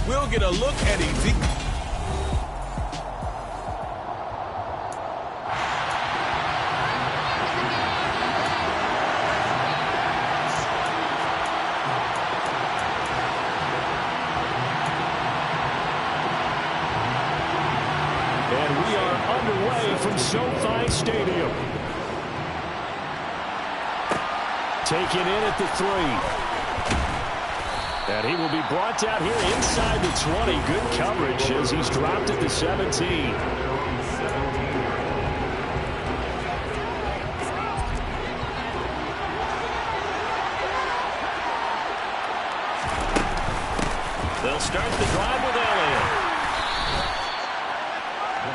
we'll get a look at Ezekiel. And we are underway from SoFi Stadium. Taken in at the 3. And he will be brought down here inside the 20. Good coverage as he's dropped at the 17. They'll start the drive with Elliott.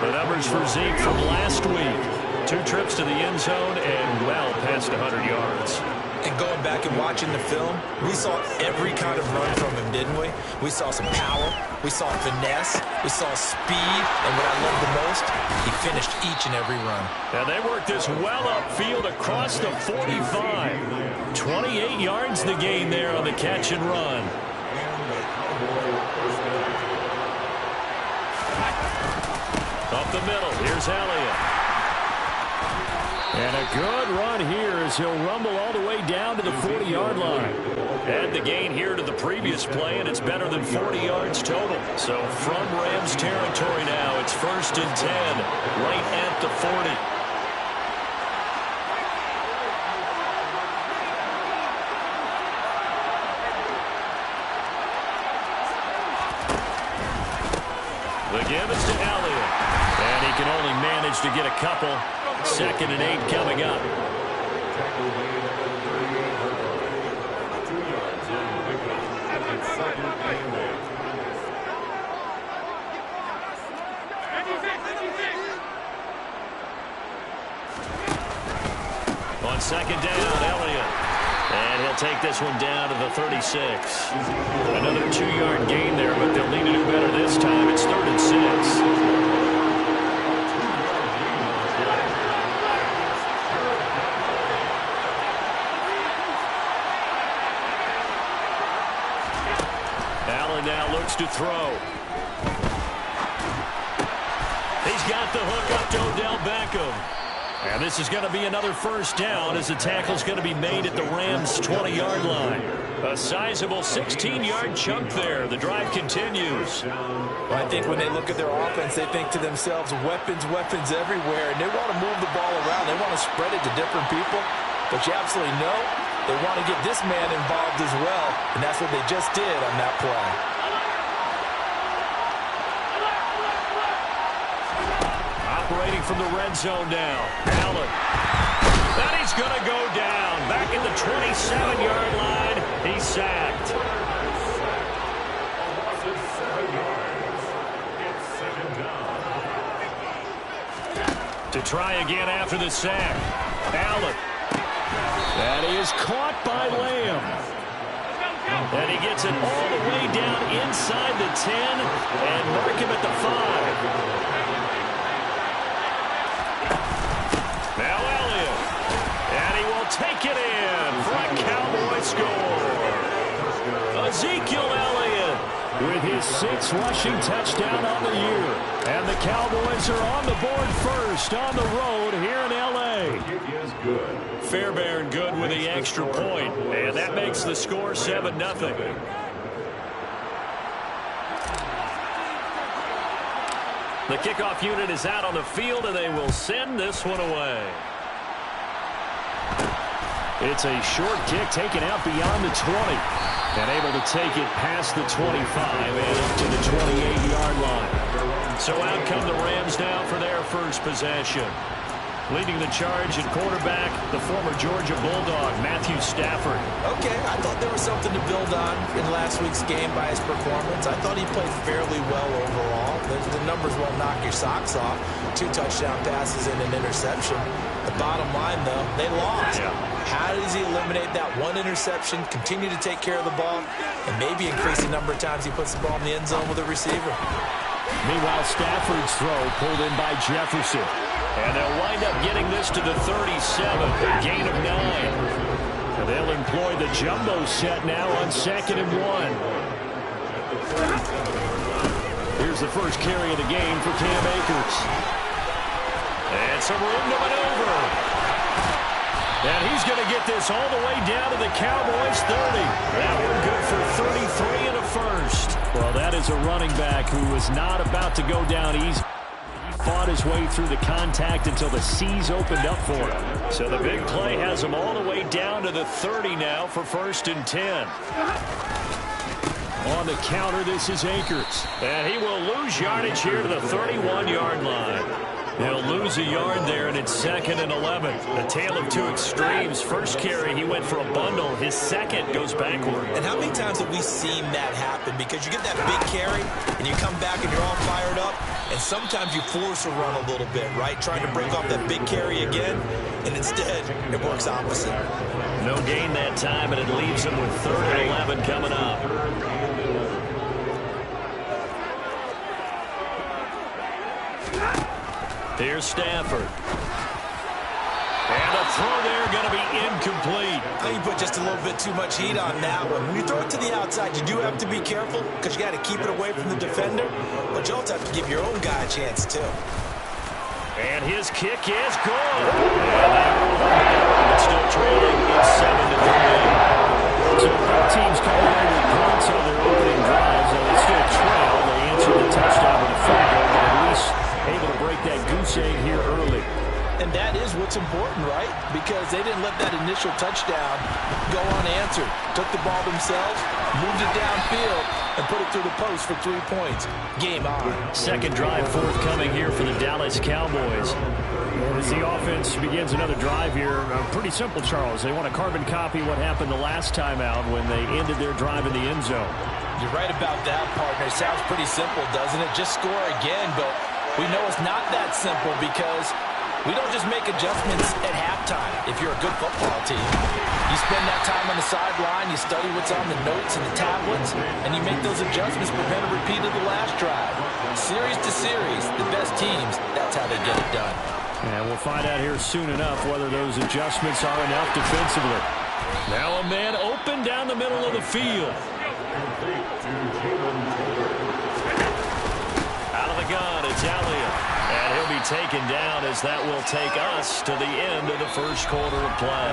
The numbers for Zeke from last week. 2 trips to the end zone and well past 100 yards. And going back and watching the film, we saw every kind of run from him, didn't we? We saw some power, we saw finesse, we saw speed, and what I love the most, he finished each and every run. Now they worked this well upfield across the 45. 28 yards the gain there on the catch and run. Up the middle, here's Elliott. And a good run here as he'll rumble all the way down to the 40-yard line. Add the gain here to the previous play, and it's better than 40 yards total. So from Rams territory now, it's 1st and 10, right at the 40. The give is to Elliott. And he can only manage to get a couple. 2nd and 8 coming up. On 2nd down, Elliott. And he'll take this one down to the 36. Another 2-yard gain there, but they'll need to do better this time. It's 3rd and 6. Now looks to throw. He's got the hook up to Odell Beckham. And this is going to be another 1st down as the tackle's going to be made at the Rams' 20-yard line. A sizable 16-yard chunk there. The drive continues. Well, I think when they look at their offense, they think to themselves, weapons, weapons everywhere. And they want to move the ball around. They want to spread it to different people. But you absolutely know they want to get this man involved as well. And that's what they just did on that play. Operating from the red zone now. Allen. And he's going to go down. Back at the 27-yard line. He's sacked. To try again after the sack. Allen. That is caught by Lamb. And he gets it all the way down inside the 10 and mark him at the 5. Now Elliott, and he will take it in for a Cowboy score. Ezekiel Elliott with his 6th rushing touchdown on the year. And the Cowboys are on the board first on the road here in L.A. Fairbairn good with the extra point, and that makes the score 7-0. The kickoff unit is out on the field, and they will send this one away. It's a short kick taken out beyond the 20. And able to take it past the 25 and up to the 28-yard line. So out come the Rams now for their first possession. Leading the charge at quarterback, the former Georgia Bulldog, Matthew Stafford. Okay, I thought there was something to build on in last week's game by his performance. I thought he played fairly well overall. The numbers won't knock your socks off. 2 touchdown passes and an interception. The bottom line, though, they lost. Yeah. How does he eliminate that 1 interception, continue to take care of the ball, and maybe increase the number of times he puts the ball in the end zone with a receiver? Meanwhile, Stafford's throw pulled in by Jefferson. And they'll wind up getting this to the 37, a gain of 9. And they'll employ the jumbo set now on 2nd and 1. the first carry of the game for Cam Akers. And some room to maneuver. And he's going to get this all the way down to the Cowboys' 30. That one good for 33 and a first. Well, that is a running back who was not about to go down easy. He fought his way through the contact until the C's opened up for him. So the big play has him all the way down to the 30 now for 1st and 10. On the counter, this is Akers. And he will lose yardage here to the 31-yard line. He'll lose a yard there, and it's 2nd and 11. A tale of two extremes. First carry, he went for a bundle. His second goes backward. And how many times have we seen that happen? Because you get that big carry, and you come back, and you're all fired up, and sometimes you force a run a little bit, right? Trying to break off that big carry again, and instead, it works opposite. No gain that time, and it leaves him with 3rd and 11 coming up. Here's Stafford. And a throw there going to be incomplete. I think you put just a little bit too much heat on that one. When you throw it to the outside, you do have to be careful because you got to keep it away from the defender. But you also have to give your own guy a chance, too. And his kick is good. And it's still trailing. It's 7-3. So both teams coming away with points on their opening drives, and they still trail. They answered the touchdown with a field goal, but at least able to break that goose egg here early. And that is what's important, right? Because they didn't let that initial touchdown go unanswered. Took the ball themselves, moved it downfield, and put it through the post for 3 points. Game on. Second drive forthcoming here for the Dallas Cowboys. As the offense begins another drive here, pretty simple, Charles. They want to carbon copy what happened the last time out when they ended their drive in the end zone. You're right about that, partner. Sounds pretty simple, doesn't it? Just score again, but we know it's not that simple because we don't just make adjustments at halftime. If you're a good football team, you spend that time on the sideline, you study what's on the notes and the tablets, and you make those adjustments, prevent a repeat of the last drive. Series to series, the best teams, that's how they get it done. And we'll find out here soon enough whether those adjustments are enough defensively. Now a man open down the middle of the field. Out of the gun, it's Elliott. And he'll be taken down as that will take us to the end of the first quarter of play.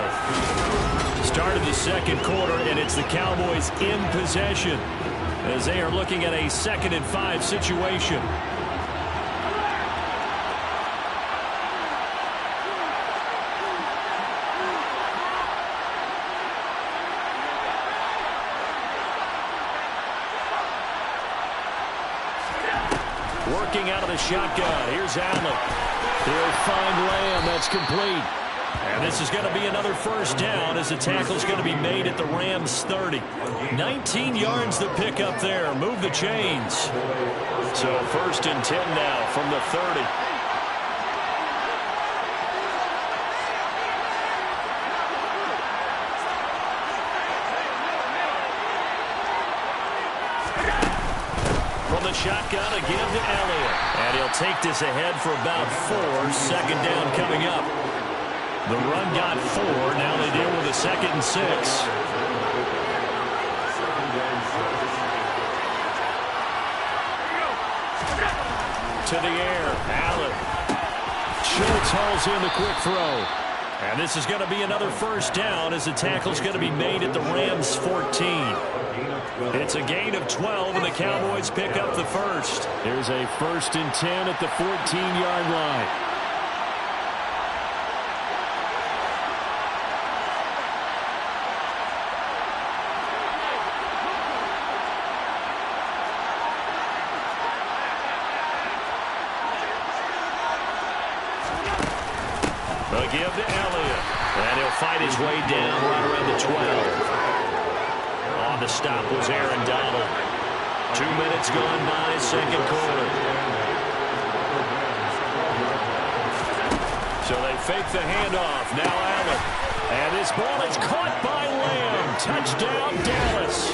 Started the second quarter, and it's the Cowboys in possession as they are looking at a 2nd and 5 situation. Working out of the shotgun. Here's Allen. He'll find Lamb. That's complete. And this is going to be another first down as the tackle's going to be made at the Rams' 30. 19 yards to pick up there. Move the chains. So 1st and 10 now from the 30. From the shotgun again to Elliott. And he'll take this ahead for about 4. 2nd down coming up. The run got 4. Now they deal with a 2nd and 6. To the air. Allen. Schultz hauls in the quick throw. And this is going to be another first down as the tackle's going to be made at the Rams' 14. It's a gain of 12, and the Cowboys pick up the first. Here's a 1st and 10 at the 14-yard line. They'll give to Elliott, and he'll fight his way down right around the 12. On the stop was Aaron Donald. 2 minutes gone by, second quarter. So they fake the handoff. Now Allen. And this ball is caught by Lamb. Touchdown, Dallas.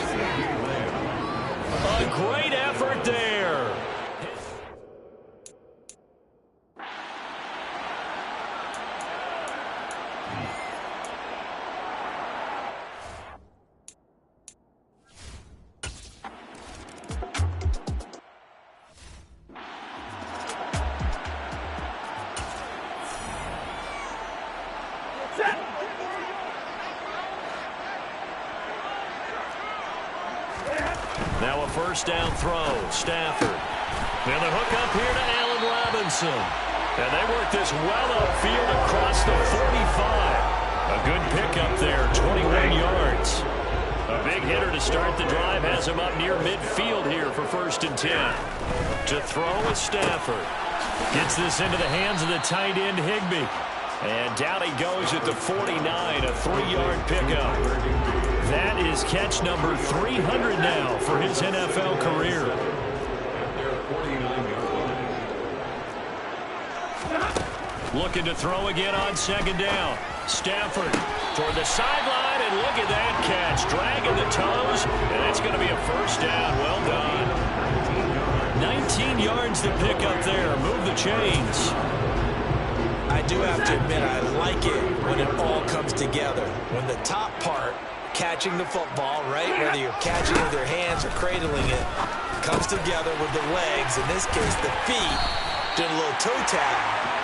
A great effort there. first down throw. Stafford. And the hook up here to Allen Robinson. And they work this well upfield across the 45. A good pickup there, 21 yards. A big hitter to start the drive has him up near midfield here for 1st and 10. To throw is Stafford. Gets this into the hands of the tight end Higbee. And down he goes at the 49, a 3-yard pickup. That is catch number 300 now for his NFL career. Looking to throw again on 2nd down. Stafford toward the sideline, and look at that catch. Dragging the toes, and it's going to be a 1st down. Well done. 19 yards to pick up there. Move the chains. I do have to admit, I like it when it all comes together. When the top part, catching the football, right, whether you're catching it with your hands or cradling it, comes together with the legs, in this case the feet, doing a little toe tap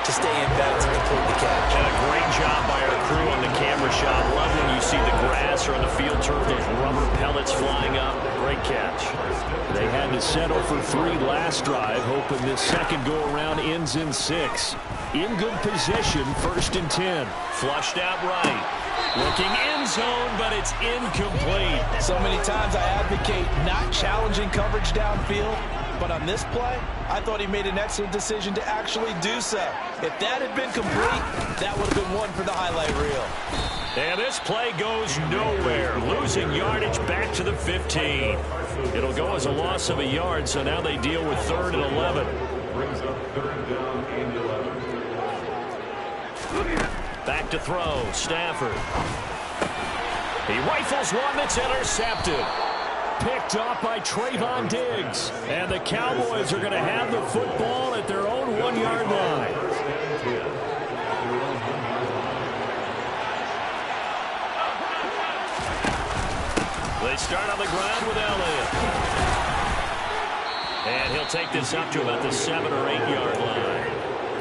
to stay in bounds and complete the catch. And a great job by our crew on the camera shot. Love when you see the grass or on the field turf, those rubber pellets flying up. Great catch. They had to settle for 3 last drive, hoping this second go-around ends in 6. In good position, 1st and 10. Flushed out right. Looking end zone, but it's incomplete. So many times I advocate not challenging coverage downfield, but on this play, I thought he made an excellent decision to actually do so. If that had been complete, that would have been one for the highlight reel. And this play goes nowhere. Losing yardage back to the 15. It'll go as a loss of a yard, so now they deal with 3rd and 11. Brings up 3rd down and 11. Back to throw. Stafford. He rifles one that's intercepted. Picked off by Trayvon Diggs. And the Cowboys are going to have the football at their own 1-yard line. They start on the ground with Elliott. And he'll take this up to about the 7- or 8-yard line.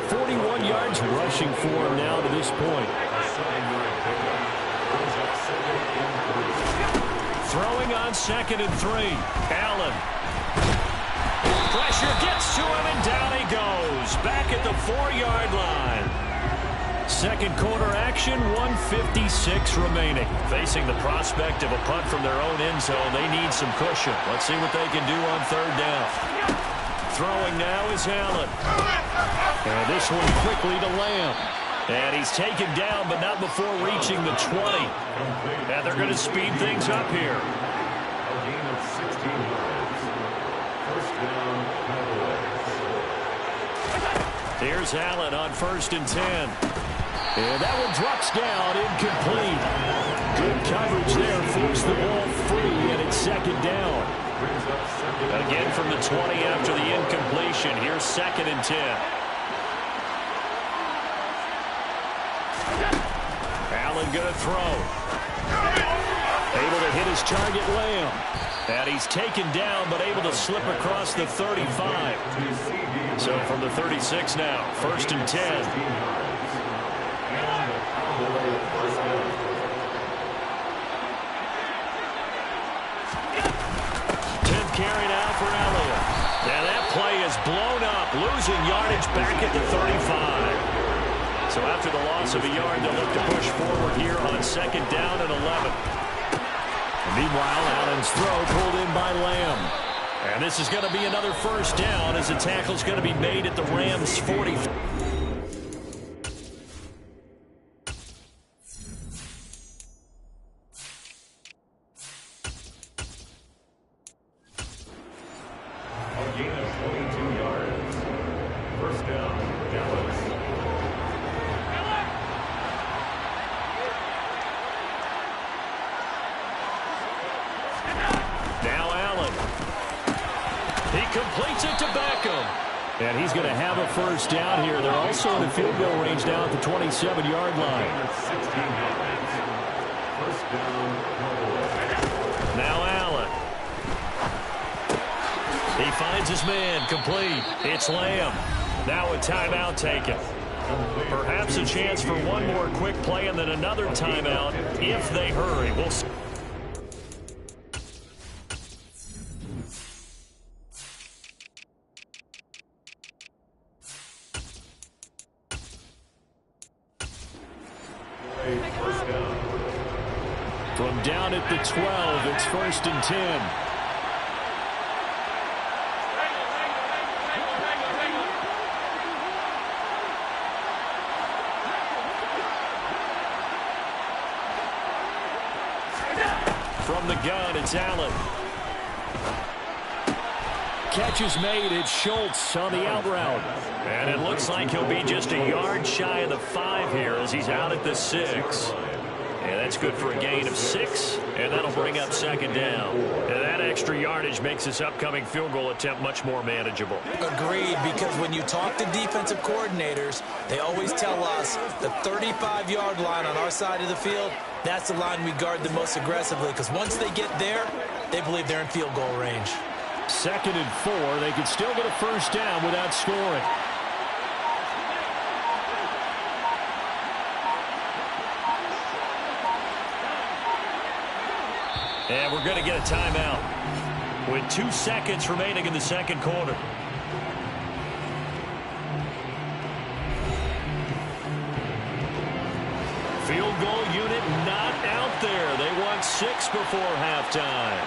41 yards rushing for him now to this point. Throwing on 2nd and 3. Allen. Pressure gets to him, and down he goes. Back at the 4-yard line. Second quarter action, 1:56 remaining. Facing the prospect of a punt from their own end zone, they need some cushion. Let's see what they can do on 3rd down. Throwing now is Allen. And this one quickly to Lamb. And he's taken down, but not before reaching the 20. And they're going to speed things up here. A gain of 16 yards. 1st down, Cowboys. Here's Allen on 1st and 10. And that one drops down, incomplete. Good coverage there, forced the ball free, and it's 2nd down. Again from the 20 after the incompletion. Here's 2nd and 10. Allen going to throw. Able to hit his target, Lamb. And he's taken down, but able to slip across the 35. So from the 36 now, 1st and 10. 10th carry now for Elliott. And that play is blown up, losing yardage back at the 35. So after the loss of a yard, they'll look to push forward here on 2nd down and 11. Meanwhile, Allen's throw pulled in by Lamb. And this is going to be another 1st down as the tackle's going to be made at the Rams' 40. A gain of 22 yards. 1st down, Dallas. Now Allen. He completes it to Beckham. And he's going to have a 1st down here. They're also in the field goal range now at the 27-yard line. 16 yards. 1st down, Cowboys. Now Allen. He finds his man, complete. It's Lamb. Now a timeout taken. Perhaps a chance for one more quick play and then another timeout if they hurry. We'll see. From down at the 12, it's 1st and 10. From the gun, it's Allen. Catch is made. It's Schultz on the out route. And it looks like he'll be just a yard shy of the 5 here as he's out at the 6. And that's good for a gain of 6, and that'll bring up 2nd down. And that extra yardage makes this upcoming field goal attempt much more manageable. Agreed, because when you talk to defensive coordinators, they always tell us the 35-yard line on our side of the field, that's the line we guard the most aggressively, because once they get there, they believe they're in field goal range. 2nd and 4. They could still get a 1st down without scoring. And we're going to get a timeout with 2 seconds remaining in the 2nd quarter. Field goal unit not out there. They want 6 before halftime.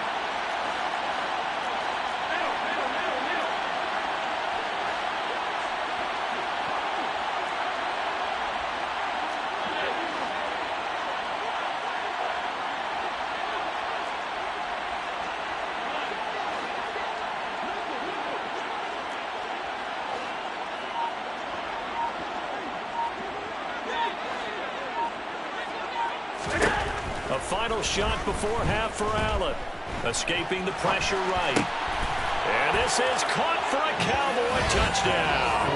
A final shot before half for Allen. Escaping the pressure right. And this is caught for a Cowboy touchdown.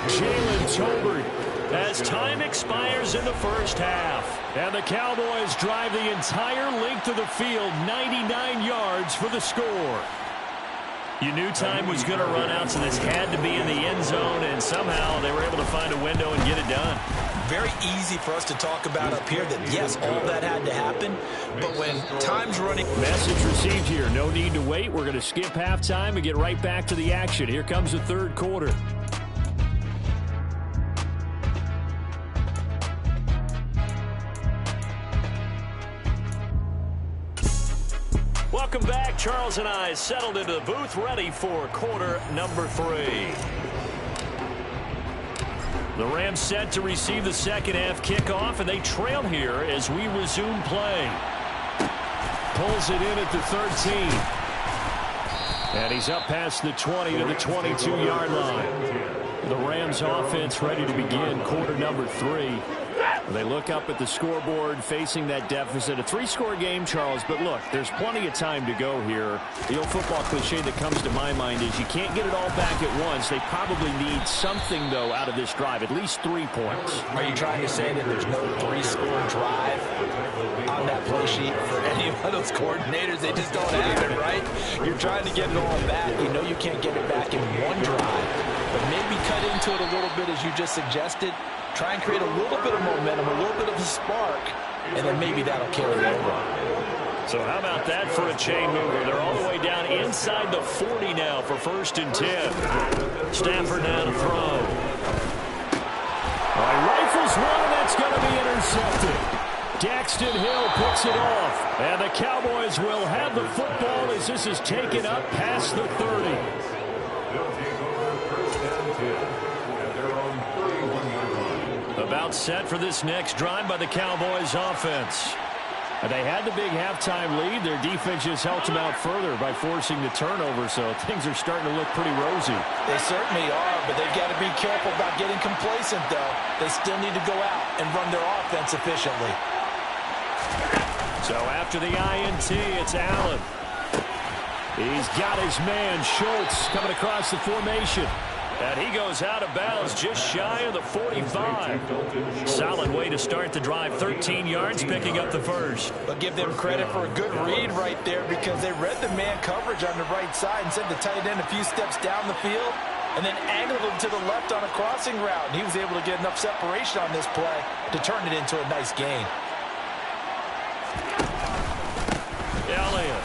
Jalen Tolbert as time expires in the 1st half. And the Cowboys drive the entire length of the field, 99 yards for the score. You knew time was going to run out, so this had to be in the end zone, and somehow they were able to find a window and get it done. Very easy for us to talk about up here that, yes, all that had to happen, but when time's running... Message received here. No need to wait. We're going to skip halftime and get right back to the action. Here comes the 3rd quarter. Welcome back. Charles and I settled into the booth, ready for quarter number 3. The Rams set to receive the 2nd half kickoff, and they trail here as we resume play. Pulls it in at the 13. And he's up past the 20 to the 22-yard line. The Rams offense ready to begin quarter number 3. They look up at the scoreboard facing that deficit. A 3-score game, Charles, but look, there's plenty of time to go here. The old football cliche that comes to my mind is you can't get it all back at once. They probably need something, though, out of this drive, at least 3 points. Are you trying to say that there's no 3-score drive on that play sheet for any of those coordinators? They just don't have it, right? You're trying to get it all back. You know you can't get it back in one drive, but maybe cut into it a little bit as you just suggested. Try and create a little bit of momentum, a little bit of a spark, and then maybe that'll carry over. So how about that for a chain mover? They're all the way down inside the 40 now for 1st and 10. Stafford now to throw. Rifles one, that's going to be intercepted. Daxton Hill picks it off, and the Cowboys will have the football as this is taken up past the 30. About set for this next drive by the Cowboys offense. And they had the big halftime lead. Their defense just helped them out further by forcing the turnover, so things are starting to look pretty rosy. They certainly are, but they've got to be careful about getting complacent, though. They still need to go out and run their offense efficiently. So after the INT, it's Allen. He's got his man, Schultz, coming across the formation. And he goes out of bounds just shy of the 45. Solid way to start the drive. 13 yards, picking up the 1st. But give them credit for a good read right there because they read the man coverage on the right side and sent the tight end a few steps down the field and then angled him to the left on a crossing route. And he was able to get enough separation on this play to turn it into a nice gain. Elliott.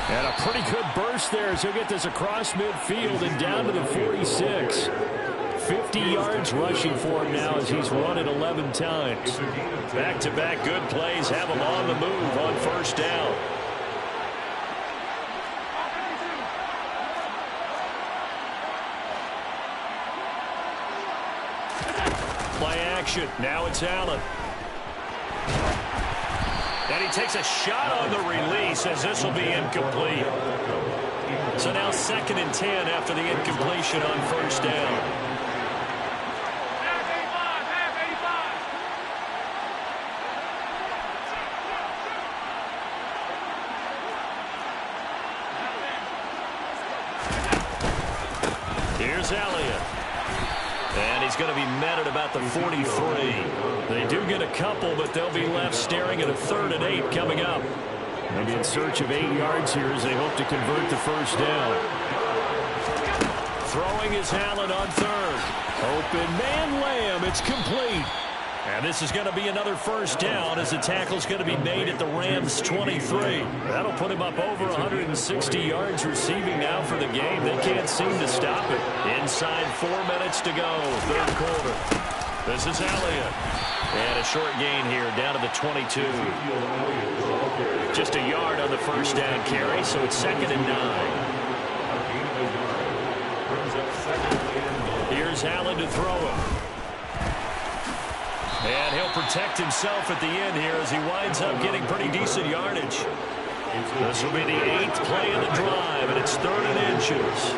And a pretty good burst there as he'll get this across midfield and down to the 46. 50 yards rushing for him now as he's run it 11 times. Back-to-back good plays have him on the move on first down. Play action. Now it's Allen. And he takes a shot on the release as this will be incomplete. So now 2nd and 10 after the incompletion on first down. Here's Elliott. And he's going to be met at about the 43. They do get a couple, but they'll be left staring at a 3rd and 8 coming up. Maybe in search of 8 yards here as they hope to convert the first down. Throwing is Allen on 3rd. Open man Lamb. It's complete. And this is going to be another first down as the tackle's going to be made at the Rams' 23. That'll put him up over 160 yards receiving now for the game. They can't seem to stop it. Inside 4 minutes to go, 3rd quarter. This is Elliott. And a short gain here down to the 22. Just a yard on the first down carry, so it's 2nd and 9. Here's Allen to throw it. And he'll protect himself at the end here as he winds up getting pretty decent yardage. This will be the 8th play of the drive, and it's 3rd and inches.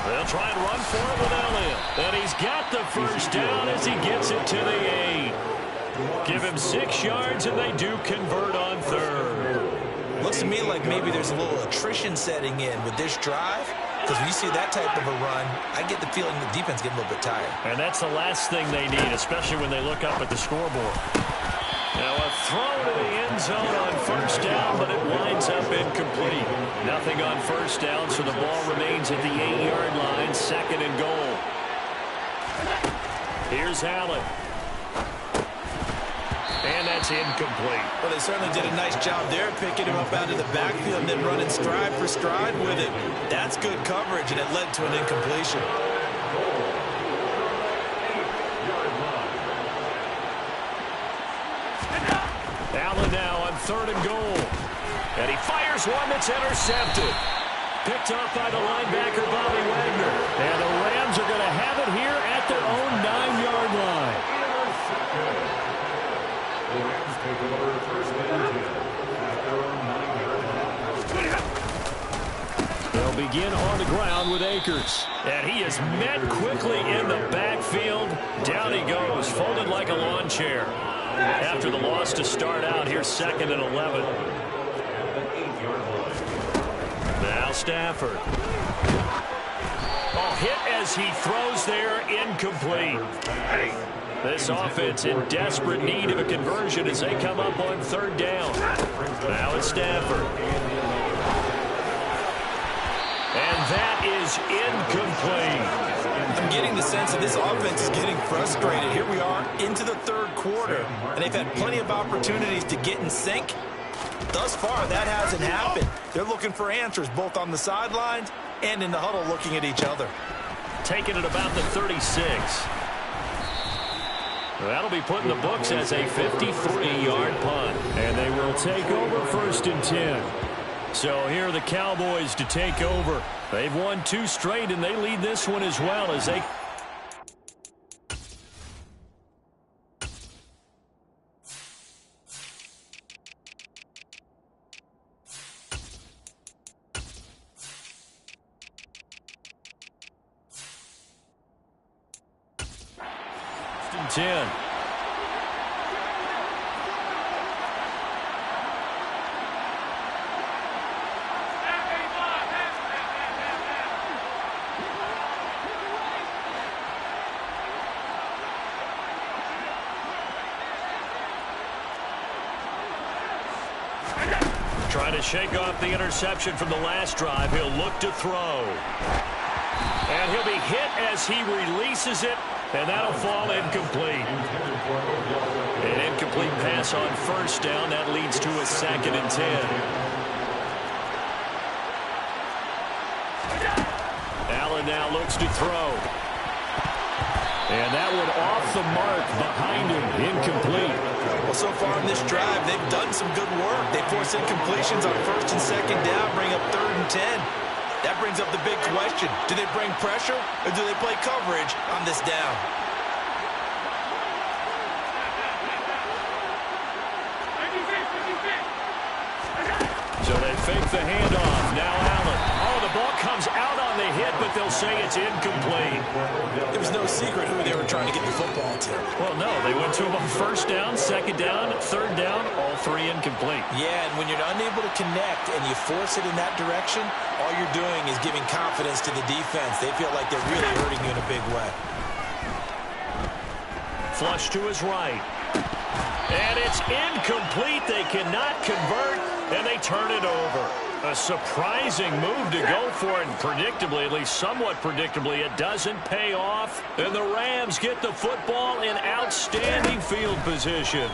They'll try and run for it with Elliott. And he's got the first down as he gets it to the 8. Give him 6 yards, and they do convert on 3rd. Looks to me like maybe there's a little attrition setting in with this drive. Because when you see that type of a run, I get the feeling the defense getting a little bit tired. And that's the last thing they need, especially when they look up at the scoreboard. Now a throw to the end zone on first down, but it winds up incomplete. Nothing on first down, so the ball remains at the 8-yard line, 2nd and goal. Here's Allen. And that's incomplete. Well, they certainly did a nice job there, picking him up out of the backfield and then running stride for stride with it. That's good coverage, and it led to an incompletion. Allen now on 3rd and goal. And he fires one that's intercepted. Picked off by the linebacker, Bobby Wagner. And the Rams are going to have it here at their own 9-yard line. The Rams take over 1st and 10 at their own 9-yard line. They'll begin on the ground with Akers. And he is met quickly in the backfield. Down he goes, folded like a lawn chair. After the loss to start out, here's 2nd and 11. Now Stafford. Oh, hit as he throws there, incomplete. This offense in desperate need of a conversion as they come up on 3rd down. Now it's Stafford. And that is incomplete. I'm getting the sense that this offense is getting frustrated. Here we are into the 3rd quarter, and they've had plenty of opportunities to get in sync. Thus far, that hasn't happened. They're looking for answers both on the sidelines and in the huddle looking at each other. Taking it about the 36. That'll be put in the books as a 53-yard punt. And they will take over 1st and 10. So here are the Cowboys to take over. They've won 2 straight, and they lead this one as well as they... First and 10. Trying to shake off the interception from the last drive. He'll look to throw. And he'll be hit as he releases it, and that'll fall incomplete. An incomplete pass on first down. That leads to a 2nd and 10. Allen now looks to throw. And that one off the mark behind him, incomplete. Well, so far in this drive, they've done some good work. They force incompletions on 1st and 2nd down, bring up 3rd and 10. That brings up the big question. Do they bring pressure or do they play coverage on this down? So they fake the handoff. Now Allen. Oh, the ball comes out on the hit, but they'll say it's incomplete. There was no secret who they were trying to get the football to. Well, no. They went to him on 1st down, 2nd down, 3rd down, all 3 incomplete. Yeah, and when you're unable to connect and you force it in that direction, all you're doing is giving confidence to the defense. They feel like they're really hurting you in a big way. Flush to his right. And it's incomplete. They cannot convert, and they turn it over. A surprising move to go for it, and predictably, at least somewhat predictably, it doesn't pay off. And the Rams get the football in outstanding field position.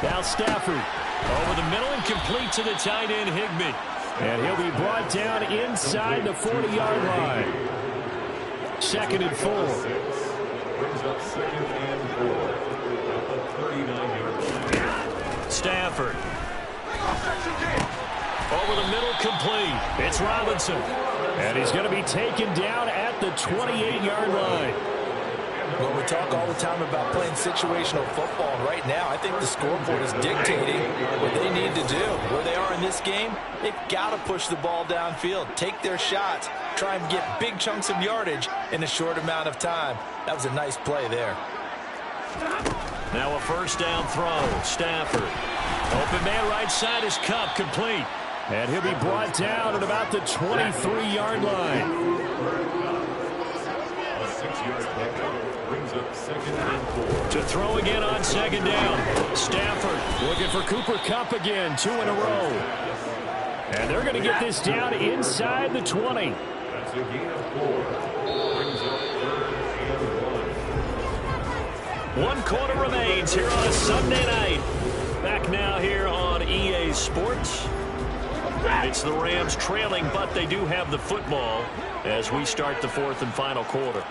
Now Stafford over the middle and complete to the tight end Higbee. And he'll be brought down inside the 40-yard line. 2nd and 4. Brings up 2nd and 4. Stafford. Over the middle, complete. It's Robinson. And he's going to be taken down at the 28-yard line. Well, we talk all the time about playing situational football. And right now, I think the scoreboard is dictating what they need to do. Where they are in this game, they've got to push the ball downfield, take their shots, try and get big chunks of yardage in a short amount of time. That was a nice play there. Now a 1st down throw. Stafford. Open man right side is Cup, complete. And he'll be brought down at about the 23-yard line. A 6-yard pickup brings up 2nd and 4. To throw again on 2nd down. Stafford looking for Cooper Kupp again, 2 in a row. And they're going to get this down inside the 20. That's a gain of 4. Brings up 3rd and 1. 1 quarter remains here on a Sunday night. Back now here on EA Sports. It's the Rams trailing, but they do have the football as we start the 4th and final quarter.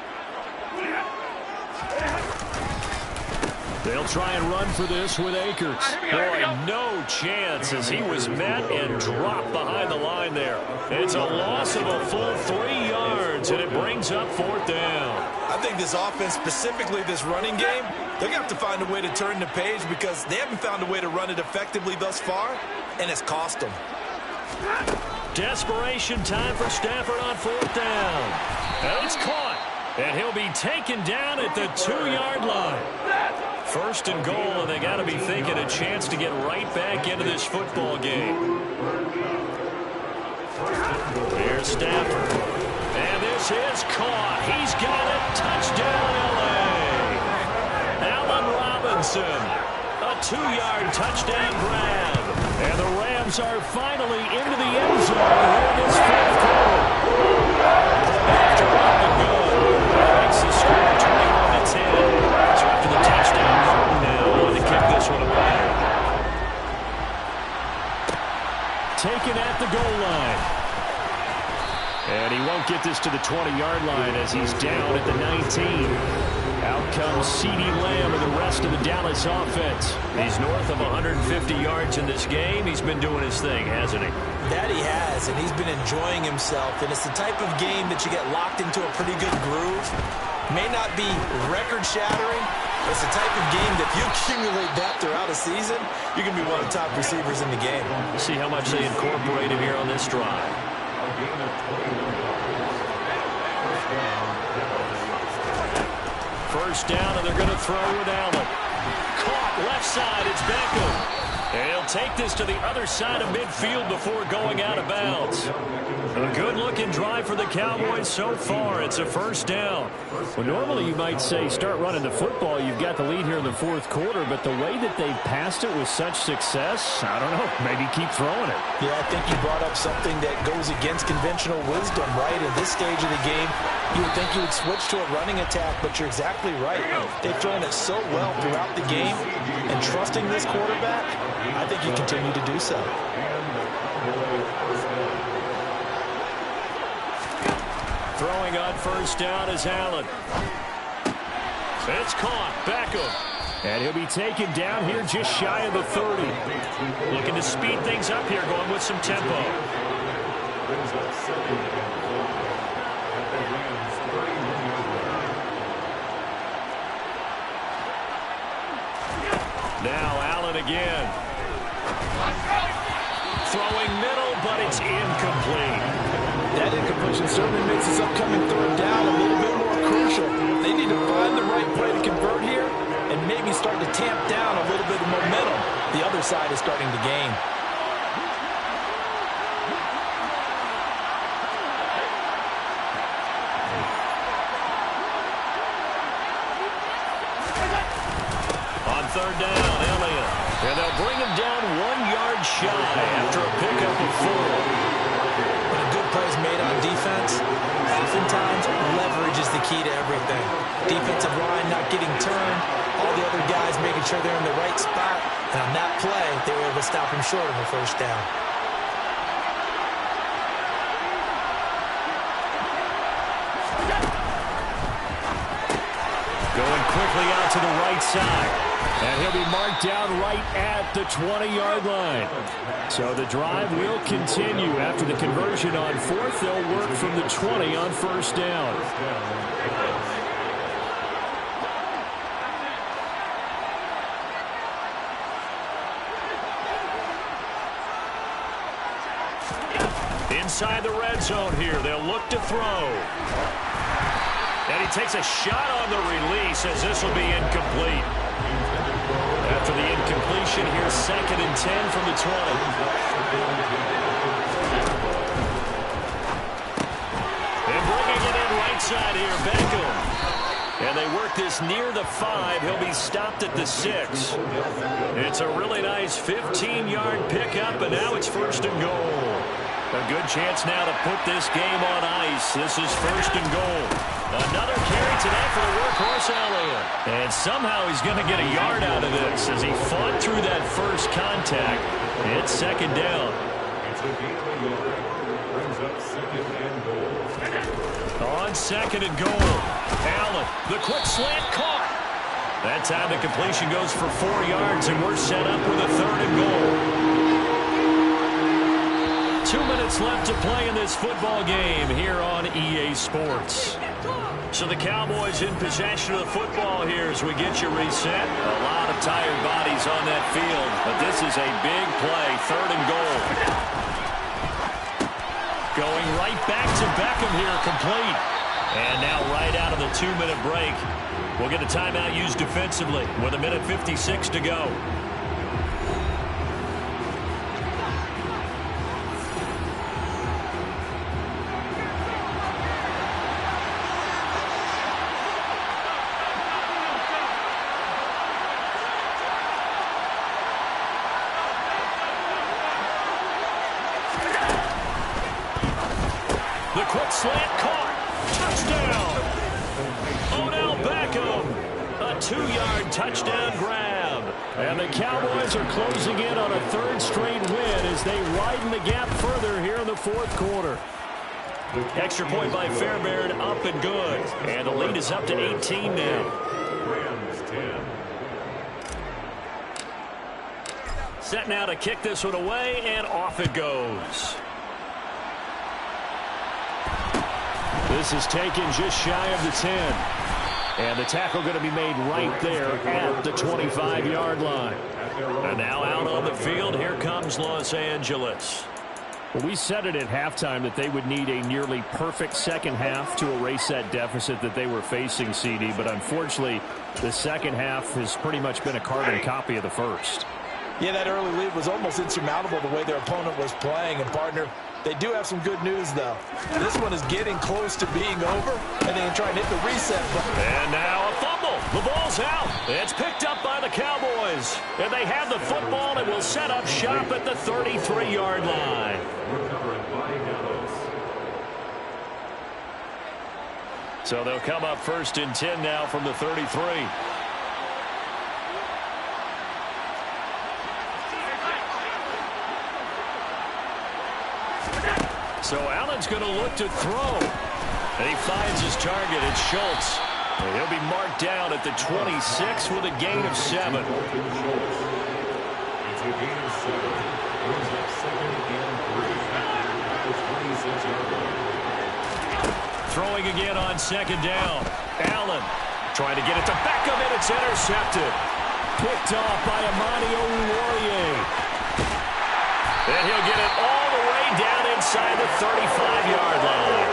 They'll try and run for this with Akers. Boy, no chance as he was met and dropped behind the line there. It's a loss of a full 3 yards, and it brings up 4th down. I think this offense, specifically this running game, they're going to have to find a way to turn the page because they haven't found a way to run it effectively thus far, and it's cost them. Desperation time for Stafford on 4th down. And it's caught, and he'll be taken down at the 2-yard line. 1st and goal, and they got to be thinking a chance to get right back into this football game. Here's Stafford. And this is caught. He's got it. Touchdown, L.A. Allen Robinson. A 2-yard touchdown grab. And the Rams are finally into the end zone here in this 4th quarter. After up and go, that makes the score 21-10. So after the touchdown, now on to kick this one away. Taken at the goal line. And he won't get this to the 20-yard line as he's down at the 19. Out comes CeeDee Lamb and the rest of the Dallas offense. He's north of 150 yards in this game. He's been doing his thing, hasn't he? That he has, and he's been enjoying himself. And it's the type of game that you get locked into a pretty good groove. May not be record-shattering, but it's the type of game that if you accumulate that throughout a season, you're going to be one of the top receivers in the game. See how much they incorporate him here on this drive. A gain of 21. 1st down, and they're going to throw with Allen. Caught left side, it's Beckham. And he'll take this to the other side of midfield before going out of bounds. A good-looking drive for the Cowboys so far. It's a 1st down. Well, normally you might say start running the football. You've got the lead here in the 4th quarter, but the way that they passed it with such success, I don't know, maybe keep throwing it. Yeah, I think you brought up something that goes against conventional wisdom, right? In this stage of the game, you would think you would switch to a running attack, but you're exactly right. They've thrown it so well throughout the game, and trusting this quarterback, I think you continue to do so. Throwing on first down is Allen. It's caught. Beckham. And he'll be taken down here just shy of the 30. Looking to speed things up here, going with some tempo. Now Allen again. Throwing middle, but it's incomplete. That incompletion certainly makes this upcoming third down a little bit more crucial. They need to find the right play to convert here and maybe start to tamp down a little bit of momentum the other side is starting to gain. On third down, Elliott. And they'll bring him down 1 yard shy after a pickup of 4. When a good play is made on defense, oftentimes leverage is the key to everything. Defensive line not getting turned, all the other guys making sure they're in the right spot. And on that play, they were able to stop him short of a first down. Going quickly out to the right side. And he'll be marked down right at the 20-yard line. So the drive will continue. After the conversion on fourth, they'll work from the 20 on first down. Inside the red zone here, they'll look to throw. And he takes a shot on the release as this will be incomplete. After the incompletion, here's 2nd and 10 from the 20. And bringing it in right side here, Beckham. And they work this near the 5. He'll be stopped at the 6. It's a really nice 15-yard pickup, and now it's 1st and goal. A good chance now to put this game on ice. This is 1st and goal. Another carry tonight for the workhorse Elliott. And somehow he's going to get a yard out of this as he fought through that first contact. It's 2nd down. On 2nd and goal. Allen, the quick slant caught. That time the completion goes for 4 yards, and we're set up with a 3rd and goal. 2 minutes left to play in this football game here on EA Sports. So the Cowboys in possession of the football here as we get you reset. A lot of tired bodies on that field, but this is a big play, 3rd and goal. Going right back to Beckham here, complete. And now right out of the 2-minute break, we'll get a timeout used defensively with 1:56 to go. The quick slant caught. Touchdown. Odell Beckham. A 2-yard touchdown grab. And the Cowboys are closing in on a 3rd straight win as they widen the gap further here in the 4th quarter. Extra point by Fairbairn, up and good. And the lead is up to 18 now. Set now to kick this one away, and off it goes. This is taken just shy of the 10. And the tackle going to be made right there at the 25-yard line. And now out on the field, here comes Los Angeles. Well, we said it at halftime that they would need a nearly perfect second half to erase that deficit that they were facing, CD. But unfortunately, the second half has pretty much been a carbon copy of the first. Yeah, that early lead was almost insurmountable the way their opponent was playing. And, partner, they do have some good news, though. This one is getting close to being over, and they can try and hit the reset button. And now a fumble. The ball's out. It's picked up by the Cowboys. And they have the football and will set up shop at the 33-yard line. So they'll come up 1st and 10 now from the 33. So Allen's going to look to throw. And he finds his target. It's Schultz. And he'll be marked down at the 26 with a gain of 7. It's a gain of 7. Brings up 2nd and 3. At the 26-yard line. Throwing again on 2nd down. Allen trying to get it to Beckham, and it's intercepted. Picked off by Amani Oruwariye. And he'll get it all the way down inside the 35-yard line.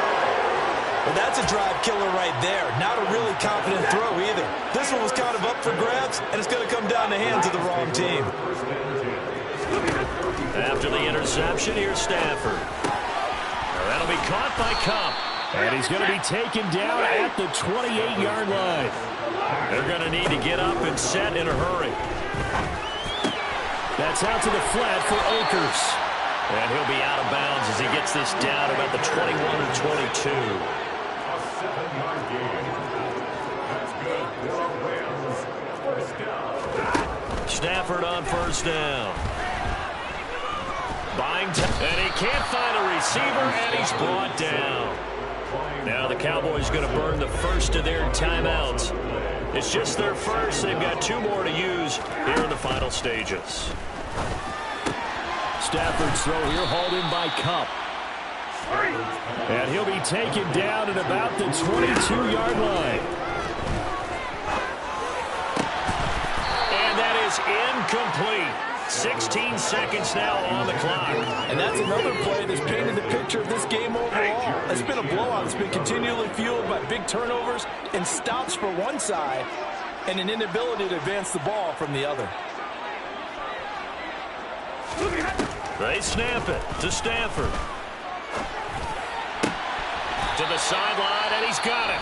Well, that's a drive killer right there. Not a really confident throw either. This one was kind of up for grabs, and it's going to come down the hands of the wrong team. After the interception, here's Stafford. Now that'll be caught by Cup. And he's going to be taken down at the 28-yard line. They're going to need to get up and set in a hurry. That's out to the flat for Akers. And he'll be out of bounds as he gets this down about the 21 or 22. A 7-yard gain. That's good for Rams. First down. Stafford on first down. Buying time, and he can't find a receiver, and he's brought down. Now the Cowboys going to burn the first of their timeouts. It's just their first. They've got 2 more to use here in the final stages. Stafford's throw here hauled in by Cup. And he'll be taken down at about the 22-yard line. And that is incomplete. 16 seconds now on the clock. And that's another play that's painted the picture of this game overall. It's been a blowout. It's been continually fueled by big turnovers and stops for one side and an inability to advance the ball from the other. They snap it to Stafford. To the sideline, and he's got it.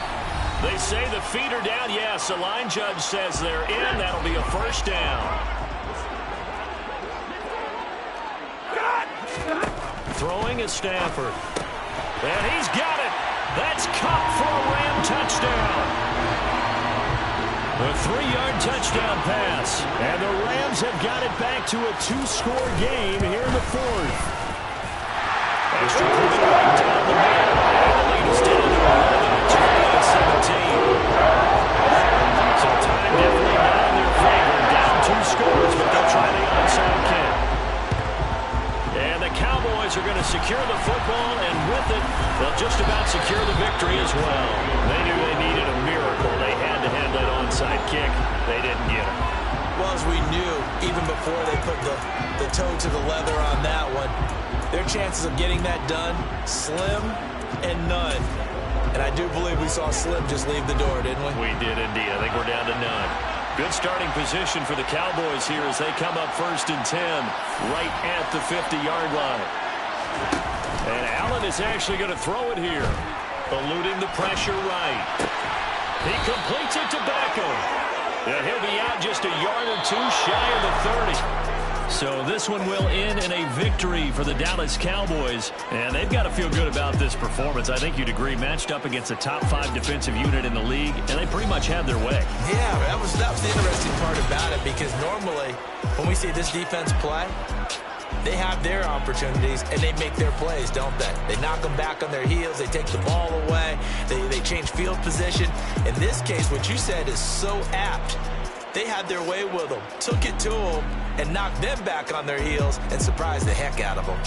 They say the feet are down. Yes, the line judge says they're in. That'll be a first down. Throwing is Stafford. And he's got it. That's Cup for a Ram touchdown. A 3-yard touchdown pass. And the Rams have got it back to a 2-score game here in the 4th. Extra point right down the middle. And the lead is down to 11. It's 28-17. So time definitely not in their favor. Down 2 scores, but they'll try the onside kick. And the Cowboys are going to secure the football, and with it, they'll just about secure the victory as well. They knew they needed a miracle. They had to have that onside kick. They didn't get it. Well, as we knew, even before they put the toe to the leather on that one, their chances of getting that done, slim and none. And I do believe we saw Slim just leave the door, didn't we? We did indeed. I think we're down to none. Good starting position for the Cowboys here as they come up 1st and 10 right at the 50-yard line. And Allen is actually going to throw it here. Eluding the pressure right. He completes it to Beckham. And he'll be out just a yard or 2 shy of the 30. So this one will end in a victory for the Dallas Cowboys. And they've got to feel good about this performance. I think you'd agree, matched up against a top 5 defensive unit in the league, and they pretty much had their way. Yeah, that was the interesting part about it, because normally when we see this defense play, they have their opportunities and they make their plays, don't they? They knock them back on their heels. They take the ball away. They change field position. In this case, what you said is so apt. They had their way with them, took it to them, and knocked them back on their heels and surprised the heck out of them.